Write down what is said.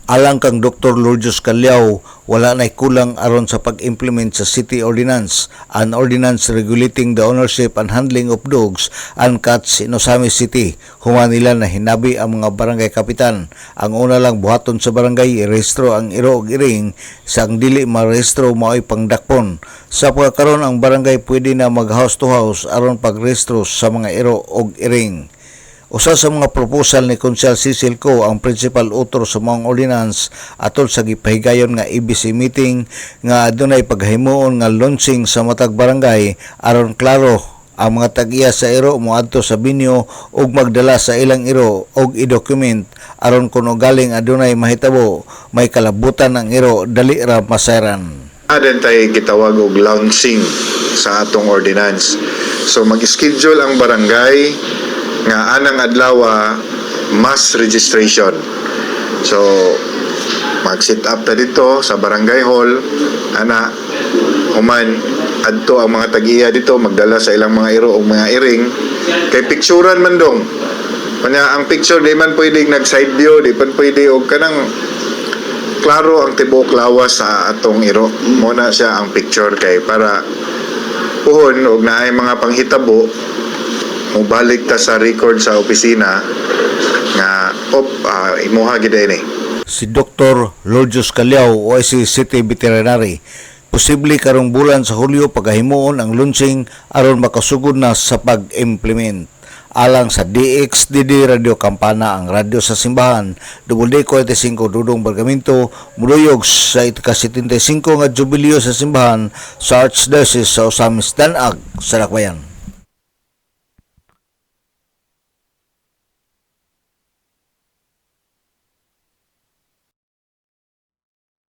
Alang kang Dr. Lourdes Calao, wala na kulang aron sa pag-implement sa City Ordinance, an ordinance regulating the ownership and handling of dogs and cats in Osamis City. Human nila na hinabi ang mga barangay kapitan. Ang una lang buhaton sa barangay, irehistro ang iro ug iring, sang dili marehistro mao'y pangdakpon. Sa pagkakaroon ang barangay pwede na mag house to house aron pagrehistro sa mga iro ug iring. Usa sa mga proposal ni Konsehal Cecil Co ang principal author sa mga ordinance atol sa gipahigayon nga EBC meeting nga adunay paghimuon nga launching sa matag barangay aron klaro ang mga tag-iya sa iro moadto sa binyo ug magdala sa ilang iro ug i-document aron kuno galing adunay mahitabo may kalabutan ang iro dali ra masayran. Aden tay gitawag og launching sa atong ordinance. So mag-schedule ang barangay nga anang adlaw mass registration. So mag-set up ta dito sa barangay hall ana human adto ang mga tag-iya dito magdala sa ilang mga iro o mga iring kay picturean man dong. Kanya ang picture di man pwedeng nag side view, di man pwede og kanang klaro ang tibok lawas sa atong iro. Muna siya ang picture kay para puhon og naay mga panghitabo mubalik ta sa record sa opisina nga imuha gid ni. Si Dr. Lourdes Calao o si City Veterinary, posible karong bulan sa Hulyo pagahimuon ang launching aron makasugod na sa pag-implement. Alang sa DXDD Radio Campana, ang radyo sa simbahan, WD45 Dudong Bargamento, muluyog sa ika-75 nga jubileo sa simbahan sa Archdiocese sa Osamis Danag, Sarakbayan.